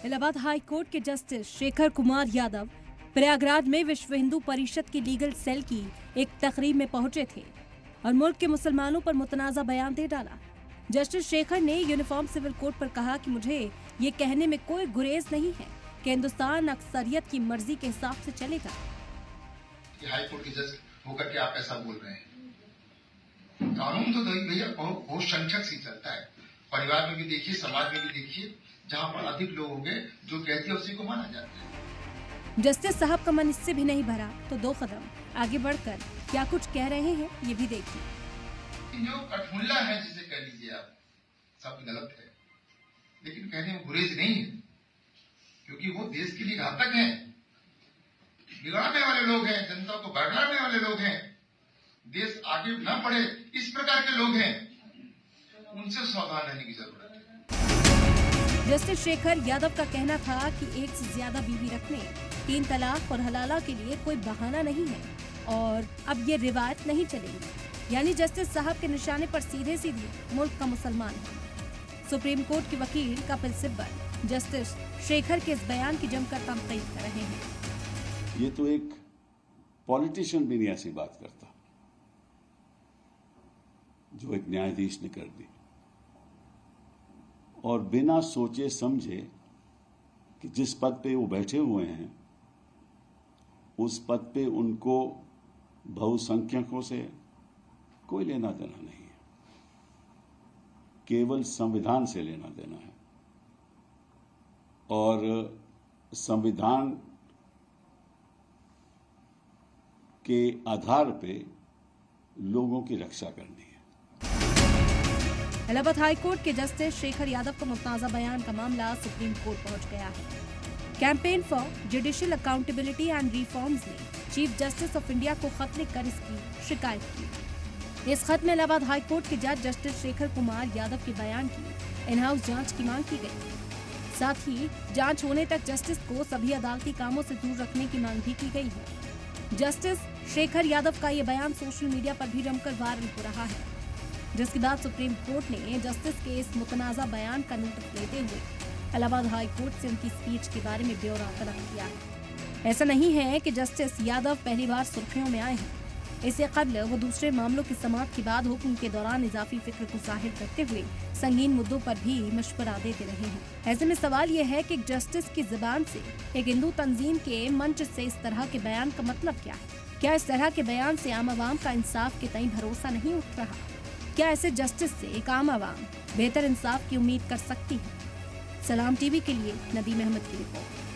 Allahabad high court के justice Shekhar Kumar Yadav Prayagraj में विश्व हिंदू परिषद की लीगल सेल की एक तकरीब में पहुंचे थे और मुल्क के मुसलमानों पर मुतनाज़ा बयान दे डाला। जस्टिस शेखर ने यूनिफॉर्म सिविल कोड पर कहा कि मुझे ये कहने में कोई गुरेज नहीं है कि हिंदुस्तान अक्सरियत की मर्जी के हिसाब से चलेगा। हाई कोर्ट के जज होकर के आप ऐसा बोल रहे हैं। कानून तो भैया बहुत संख्यक से चलता है। परिवार में भी देखिए, समाज में भी देखिए, जहाँ पर अधिक लोग होंगे जो कहते हैं उसी को माना जाता है। जस्टिस साहब का मन इससे भी नहीं भरा तो 2 कदम आगे बढ़कर क्या कुछ कह रहे हैं ये भी देखिए। जो कठमुल्ला है जिसे कह लीजिए आप, सब गलत है, लेकिन कहने में गुरेज नहीं है, क्योंकि वो देश के लिए घातक हैं, बिगाड़ने वाले लोग हैं, जनता को बरगलाने वाले लोग हैं, देश आगे न बढ़े इस प्रकार के लोग हैं, उनसे सावधान रहने की जरूरत है। जस्टिस शेखर यादव का कहना था कि एक से ज्यादा बीवी रखने, 3 तलाक और हलाला के लिए कोई बहाना नहीं है और अब ये रिवायत नहीं चलेगी। यानी जस्टिस साहब के निशाने पर सीधे सीधे मुल्क का मुसलमान है। सुप्रीम कोर्ट के वकील कपिल सिब्बल जस्टिस शेखर के इस बयान की जमकर तनकीद कर रहे हैं। ये तो एक पॉलिटिशियन भी नहीं ऐसी बात करता जो एक न्यायाधीश ने कर दी, और बिना सोचे समझे कि जिस पद पे वो बैठे हुए हैं उस पद पे उनको बहुसंख्यकों से कोई लेना देना नहीं है, केवल संविधान से लेना देना है और संविधान के आधार पे लोगों की रक्षा करनी है। इलाहाबाद हाई कोर्ट के जस्टिस शेखर यादव का मुतनाज़ा बयान का मामला सुप्रीम कोर्ट पहुंच गया है। Campaign for judicial accountability and reforms ने चीफ जस्टिस ऑफ इंडिया को खत लिखकर इसकी शिकायत की। इस खत में इलाहाबाद हाई कोर्ट के जज जस्टिस शेखर कुमार यादव के बयान की इन हाउस जांच की मांग की गई। साथ ही जांच होने तक जस्टिस को सभी अदालती कामों से दूर रखने की मांग भी की गई है। जस्टिस शेखर यादव का ये बयान सोशल मीडिया पर भी जमकर वायरल हो रहा है, जिसके बाद सुप्रीम कोर्ट ने जस्टिस के इस मुतनाज़ा बयान का नोटिस लेते हुए इलाहाबाद हाई कोर्ट से उनकी स्पीच के बारे में ब्यौरा तलब किया है। ऐसा नहीं है कि जस्टिस यादव पहली बार सुर्खियों में आए हैं। इससे कबल वो दूसरे मामलों की समाप्त के बाद हुक्म के दौरान इजाफी फिक्र को जाहिर करते हुए संगीन मुद्दों पर भी मशवरा देते रहे हैं। ऐसे में सवाल ये है कि जस्टिस की जुबान से एक हिंदू तंजीम के मंच से इस तरह के बयान का मतलब क्या है? क्या इस तरह के बयान से आम आवाम का इंसाफ के तई भरोसा नहीं उठ रहा? क्या ऐसे जस्टिस से एक आम आवाम बेहतर इंसाफ की उम्मीद कर सकती है? सलाम टीवी के लिए नदीम अहमद की रिपोर्ट।